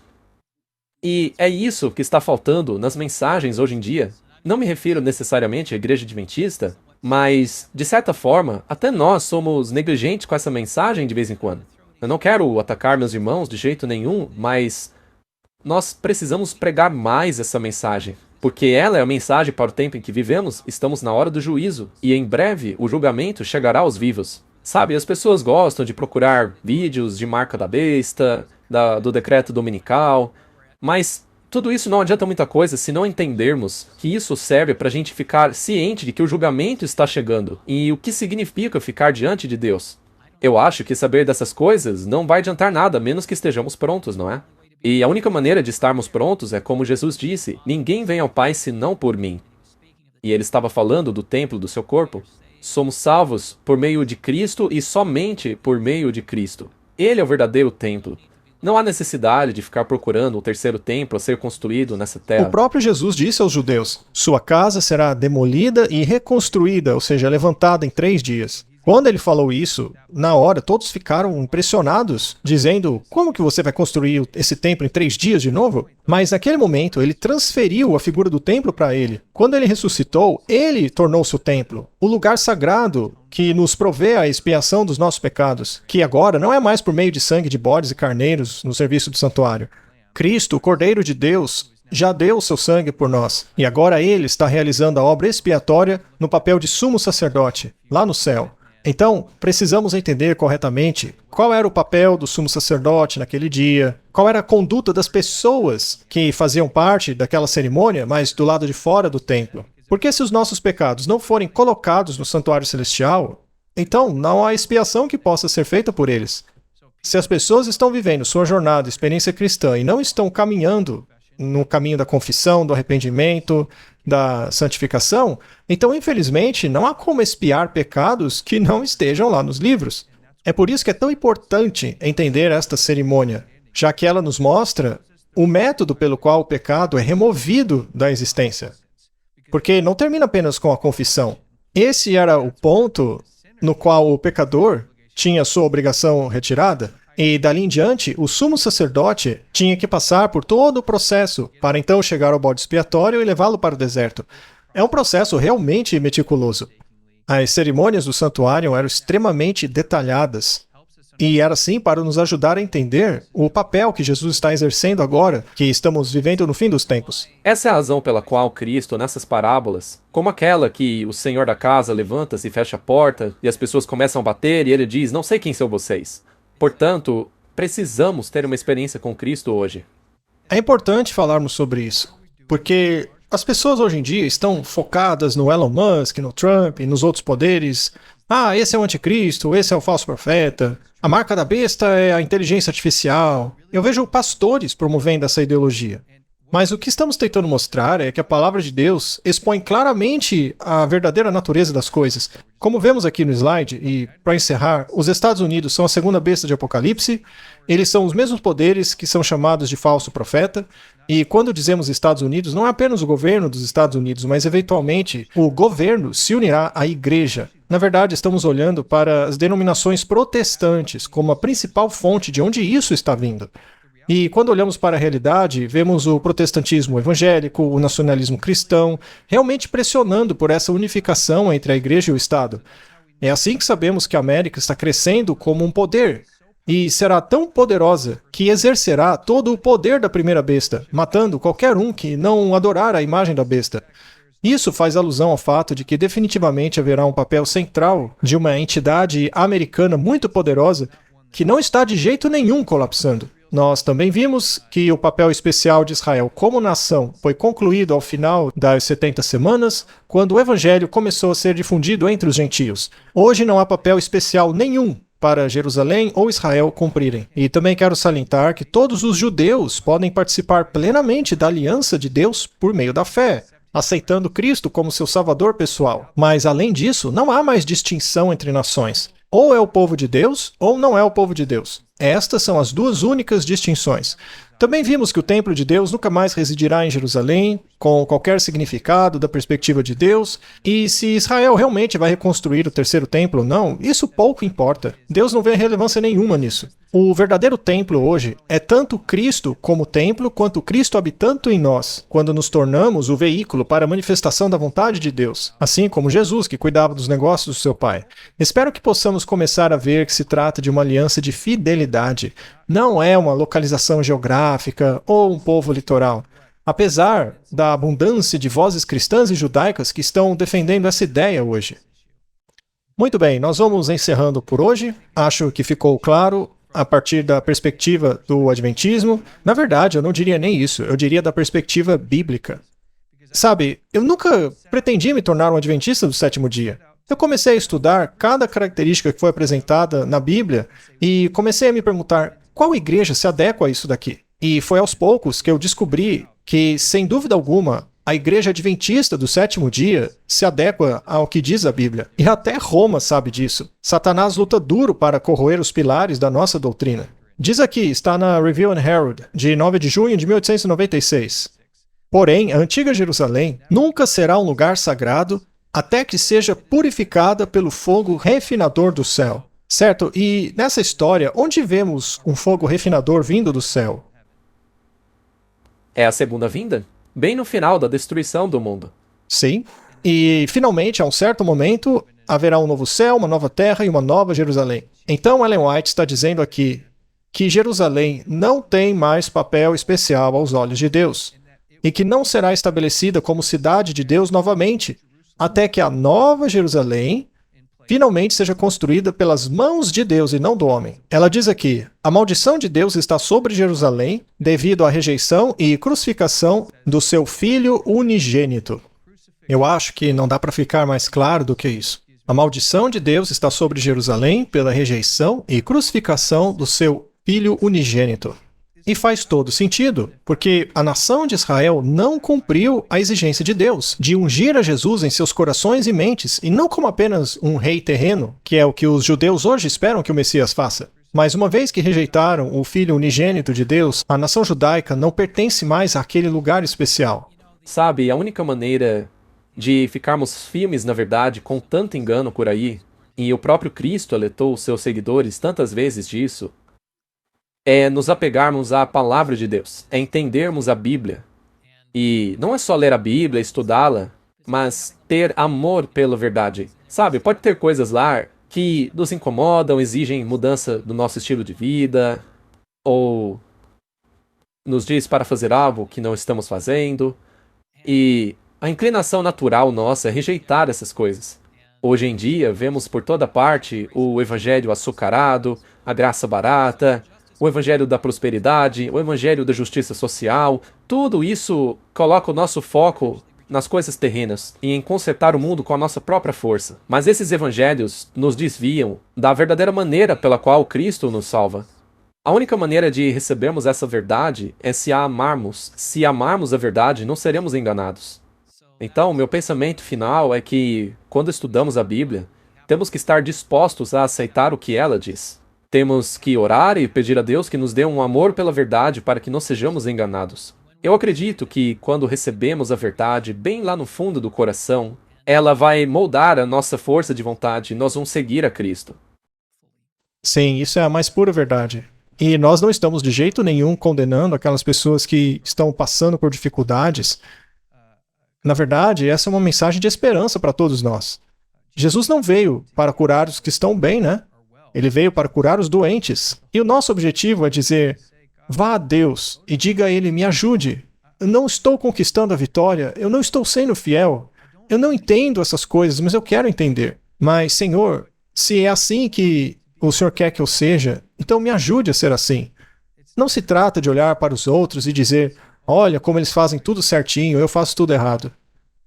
E é isso que está faltando nas mensagens hoje em dia. Não me refiro necessariamente à igreja adventista, mas, de certa forma, até nós somos negligentes com essa mensagem de vez em quando. Eu não quero atacar meus irmãos de jeito nenhum, mas nós precisamos pregar mais essa mensagem. Porque ela é a mensagem para o tempo em que vivemos, estamos na hora do juízo, e em breve o julgamento chegará aos vivos. Sabe, as pessoas gostam de procurar vídeos de marca da besta, do decreto dominical, mas tudo isso não adianta muita coisa se não entendermos que isso serve para a gente ficar ciente de que o julgamento está chegando, e o que significa ficar diante de Deus. Eu acho que saber dessas coisas não vai adiantar nada, a menos que estejamos prontos, não é? E a única maneira de estarmos prontos é como Jesus disse, ninguém vem ao Pai senão por mim. E ele estava falando do templo do seu corpo. Somos salvos por meio de Cristo e somente por meio de Cristo. Ele é o verdadeiro templo. Não há necessidade de ficar procurando o terceiro templo a ser construído nessa terra.
O próprio Jesus disse aos judeus, sua casa será demolida e reconstruída, ou seja, levantada em 3 dias. Quando ele falou isso, na hora, todos ficaram impressionados, dizendo, como que você vai construir esse templo em 3 dias de novo? Mas naquele momento, ele transferiu a figura do templo para ele. Quando ele ressuscitou, ele tornou-se o templo, o lugar sagrado que nos provê a expiação dos nossos pecados, que agora não é mais por meio de sangue de bodes e carneiros no serviço do santuário. Cristo, o Cordeiro de Deus, já deu o seu sangue por nós, e agora ele está realizando a obra expiatória no papel de sumo sacerdote, lá no céu. Então, precisamos entender corretamente qual era o papel do sumo sacerdote naquele dia, qual era a conduta das pessoas que faziam parte daquela cerimônia, mas do lado de fora do templo. Porque se os nossos pecados não forem colocados no santuário celestial, então não há expiação que possa ser feita por eles. Se as pessoas estão vivendo sua jornada, experiência cristã, e não estão caminhando no caminho da confissão, do arrependimento, da santificação, então, infelizmente, não há como expiar pecados que não estejam lá nos livros. É por isso que é tão importante entender esta cerimônia, já que ela nos mostra o método pelo qual o pecado é removido da existência. Porque não termina apenas com a confissão. Esse era o ponto no qual o pecador tinha sua obrigação retirada, e dali em diante, o sumo sacerdote tinha que passar por todo o processo para então chegar ao bode expiatório e levá-lo para o deserto. É um processo realmente meticuloso. As cerimônias do santuário eram extremamente detalhadas. E era assim para nos ajudar a entender o papel que Jesus está exercendo agora, que estamos vivendo no fim dos tempos.
Essa é a razão pela qual Cristo, nessas parábolas, como aquela que o senhor da casa levanta-se e fecha a porta, e as pessoas começam a bater, e ele diz, não sei quem são vocês. Portanto, precisamos ter uma experiência com Cristo hoje.
É importante falarmos sobre isso, porque as pessoas hoje em dia estão focadas no Elon Musk, no Trump e nos outros poderes. Ah, esse é o anticristo, esse é o falso profeta, a marca da besta é a inteligência artificial. Eu vejo pastores promovendo essa ideologia. Mas o que estamos tentando mostrar é que a palavra de Deus expõe claramente a verdadeira natureza das coisas. Como vemos aqui no slide, e para encerrar, os Estados Unidos são a segunda besta de Apocalipse, eles são os mesmos poderes que são chamados de falso profeta, e quando dizemos Estados Unidos, não é apenas o governo dos Estados Unidos, mas eventualmente o governo se unirá à igreja. Na verdade, estamos olhando para as denominações protestantes como a principal fonte de onde isso está vindo. E quando olhamos para a realidade, vemos o protestantismo evangélico, o nacionalismo cristão, realmente pressionando por essa unificação entre a igreja e o Estado. É assim que sabemos que a América está crescendo como um poder, e será tão poderosa que exercerá todo o poder da primeira besta, matando qualquer um que não adorar a imagem da besta. Isso faz alusão ao fato de que definitivamente haverá um papel central de uma entidade americana muito poderosa que não está de jeito nenhum colapsando. Nós também vimos que o papel especial de Israel como nação foi concluído ao final das 70 semanas, quando o evangelho começou a ser difundido entre os gentios. Hoje não há papel especial nenhum para Jerusalém ou Israel cumprirem. E também quero salientar que todos os judeus podem participar plenamente da aliança de Deus por meio da fé, aceitando Cristo como seu salvador pessoal. Mas, além disso, não há mais distinção entre nações. Ou é o povo de Deus, ou não é o povo de Deus. Estas são as duas únicas distinções. Também vimos que o templo de Deus nunca mais residirá em Jerusalém, com qualquer significado da perspectiva de Deus, e se Israel realmente vai reconstruir o terceiro templo ou não, isso pouco importa. Deus não vê relevância nenhuma nisso. O verdadeiro templo hoje é tanto Cristo como templo, quanto Cristo habitando em nós, quando nos tornamos o veículo para a manifestação da vontade de Deus, assim como Jesus, que cuidava dos negócios do seu Pai. Espero que possamos começar a ver que se trata de uma aliança de fidelidade, não é uma localização geográfica ou um povo litoral. Apesar da abundância de vozes cristãs e judaicas que estão defendendo essa ideia hoje. Muito bem, nós vamos encerrando por hoje. Acho que ficou claro a partir da perspectiva do Adventismo. Na verdade, eu não diria nem isso, eu diria da perspectiva bíblica. Sabe, eu nunca pretendi me tornar um adventista do sétimo dia. Eu comecei a estudar cada característica que foi apresentada na Bíblia e comecei a me perguntar qual igreja se adequa a isso daqui. E foi aos poucos que eu descobri que, sem dúvida alguma, a igreja adventista do sétimo dia se adequa ao que diz a Bíblia. E até Roma sabe disso. Satanás luta duro para corroer os pilares da nossa doutrina. Diz aqui, está na Review and Herald, de 9 de junho de 1896. Porém, a antiga Jerusalém nunca será um lugar sagrado até que seja purificada pelo fogo refinador do céu. Certo? E nessa história, onde vemos um fogo refinador vindo do céu?
É a segunda vinda? Bem no final da destruição do mundo.
Sim. E, finalmente, a um certo momento, haverá um novo céu, uma nova terra e uma nova Jerusalém. Então, Ellen White está dizendo aqui que Jerusalém não tem mais papel especial aos olhos de Deus e que não será estabelecida como cidade de Deus novamente, até que a nova Jerusalém finalmente seja construída pelas mãos de Deus e não do homem. Ela diz aqui, a maldição de Deus está sobre Jerusalém devido à rejeição e crucificação do seu Filho unigênito. Eu acho que não dá para ficar mais claro do que isso. A maldição de Deus está sobre Jerusalém pela rejeição e crucificação do seu Filho unigênito. E faz todo sentido, porque a nação de Israel não cumpriu a exigência de Deus, de ungir a Jesus em seus corações e mentes, e não como apenas um rei terreno, que é o que os judeus hoje esperam que o Messias faça. Mas uma vez que rejeitaram o Filho unigênito de Deus, a nação judaica não pertence mais àquele lugar especial.
Sabe, a única maneira de ficarmos firmes na verdade com tanto engano por aí, e o próprio Cristo alertou os seus seguidores tantas vezes disso, é nos apegarmos à palavra de Deus, é entendermos a Bíblia. E não é só ler a Bíblia, estudá-la, mas ter amor pela verdade. Sabe, pode ter coisas lá que nos incomodam, exigem mudança do nosso estilo de vida, ou nos diz para fazer algo que não estamos fazendo. E a inclinação natural nossa é rejeitar essas coisas. Hoje em dia, vemos por toda parte o evangelho açucarado, a graça barata, o evangelho da prosperidade, o evangelho da justiça social. Tudo isso coloca o nosso foco nas coisas terrenas e em consertar o mundo com a nossa própria força. Mas esses evangelhos nos desviam da verdadeira maneira pela qual Cristo nos salva. A única maneira de recebermos essa verdade é se a amarmos. Se amarmos a verdade, não seremos enganados. Então, meu pensamento final é que, quando estudamos a Bíblia, temos que estar dispostos a aceitar o que ela diz. Temos que orar e pedir a Deus que nos dê um amor pela verdade para que não sejamos enganados. Eu acredito que, quando recebemos a verdade bem lá no fundo do coração, ela vai moldar a nossa força de vontade e nós vamos seguir a Cristo.
Sim, isso é a mais pura verdade. E nós não estamos de jeito nenhum condenando aquelas pessoas que estão passando por dificuldades. Na verdade, essa é uma mensagem de esperança para todos nós. Jesus não veio para curar os que estão bem, né? Ele veio para curar os doentes. E o nosso objetivo é dizer, vá a Deus e diga a Ele, me ajude. Eu não estou conquistando a vitória, eu não estou sendo fiel. Eu não entendo essas coisas, mas eu quero entender. Mas, Senhor, se é assim que o Senhor quer que eu seja, então me ajude a ser assim. Não se trata de olhar para os outros e dizer, olha como eles fazem tudo certinho, eu faço tudo errado.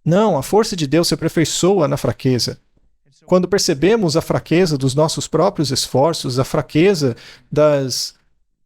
Não, a força de Deus se aperfeiçoa na fraqueza. Quando percebemos a fraqueza dos nossos próprios esforços, a fraqueza das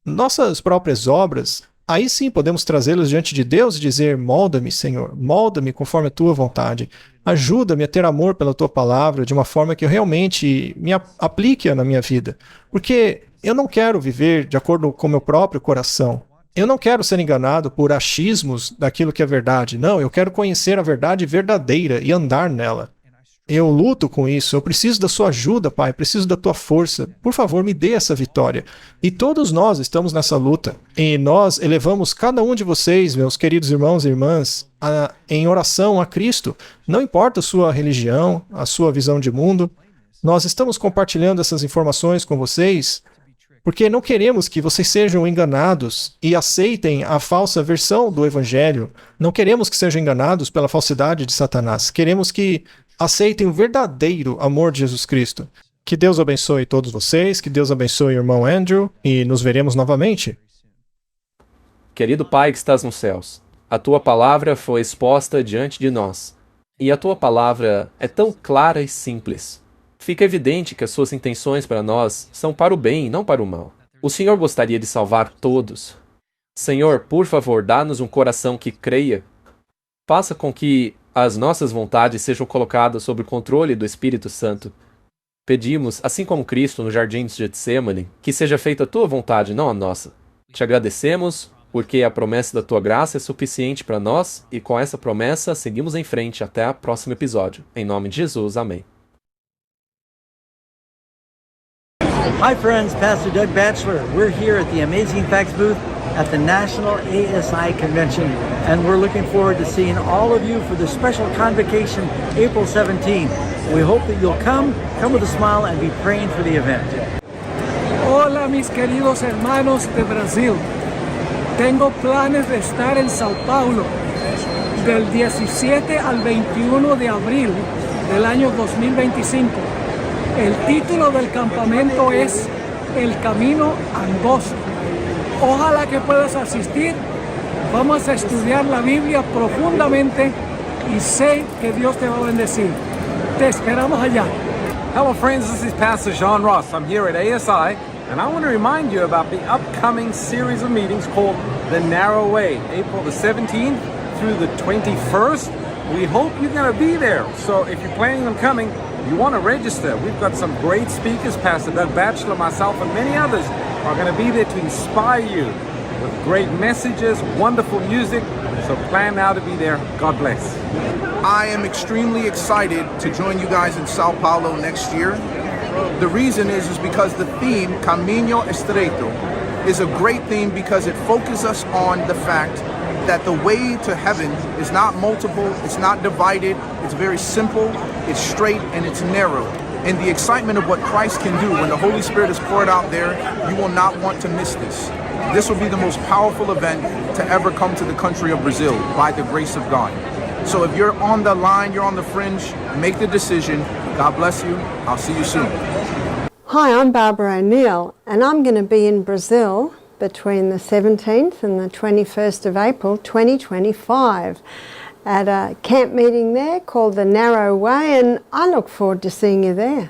nossas próprias obras, aí sim podemos trazê-los diante de Deus e dizer: molda-me, Senhor, molda-me conforme a tua vontade. Ajuda-me a ter amor pela tua palavra de uma forma que eu realmente me aplique na minha vida. Porque eu não quero viver de acordo com o meu próprio coração. Eu não quero ser enganado por achismos daquilo que é verdade. Não, eu quero conhecer a verdade verdadeira e andar nela. Eu luto com isso, eu preciso da sua ajuda, Pai, preciso da tua força. Por favor, me dê essa vitória. E todos nós estamos nessa luta. E nós elevamos cada um de vocês, meus queridos irmãos e irmãs, em oração a Cristo. Não importa a sua religião, a sua visão de mundo. Nós estamos compartilhando essas informações com vocês porque não queremos que vocês sejam enganados e aceitem a falsa versão do Evangelho. Não queremos que sejam enganados pela falsidade de Satanás. Queremos que aceitem o verdadeiro amor de Jesus Cristo. Que Deus abençoe todos vocês, que Deus abençoe o irmão Andrew, e nos veremos novamente.
Querido Pai que estás nos céus, a tua palavra foi exposta diante de nós, e a tua palavra é tão clara e simples. Fica evidente que as suas intenções para nós são para o bem e não para o mal. O Senhor gostaria de salvar todos. Senhor, por favor, dá-nos um coração que creia. Faça com que as nossas vontades sejam colocadas sob o controle do Espírito Santo. Pedimos, assim como Cristo no jardim de Getsêmani, que seja feita a tua vontade, não a nossa. Te agradecemos, porque a promessa da tua graça é suficiente para nós, e com essa promessa seguimos em frente até o próximo episódio. Em nome de Jesus, amém.
Hi friends, Pastor Doug Batchelor. We're here at the Amazing Facts booth at the National ASI Convention, and we're looking forward to seeing all of you for the special convocation April 17th. We hope that you'll come with a smile, and be praying for the event.
Hola mis queridos hermanos de Brasil. Tengo planes de estar en Sao Paulo del 17 al 21 de abril del año 2025. El título del campamento es El Camino Angosto. Ojalá que puedas asistir. Vamos a estudiar la Biblia profundamente y sé que Dios te va a bendecir. Te esperamos allá.
Hello friends, this is Pastor John Ross. I'm here at ASI, and I want to remind you about the upcoming series of meetings called The Narrow Way, April the 17th through the 21st. We hope you're going to be there. So if you're planning on coming, you want to register. We've got some great speakers. Pastor Doug Batchelor, myself, and many others are going to be there to inspire you with great messages, wonderful music. So plan now to be there. God bless.
I am extremely excited to join you guys in Sao Paulo next year. The reason is because the theme, Caminho Estreito, is a great theme because it focuses us on the fact that the way to heaven is not multiple, it's not divided, it's very simple, it's straight, and it's narrow. And the excitement of what Christ can do when the Holy Spirit is poured out there, you will not want to miss this. This will be the most powerful event to ever come to the country of Brazil by the grace of God. So if you're on the line, you're on the fringe, make the decision. God bless you. I'll see you soon.
Hi, I'm Barbara O'Neill, and I'm going to be in Brazil between the 17th and the 21st of April 2025 at a camp meeting there called The Narrow Way, and I look forward to seeing you there.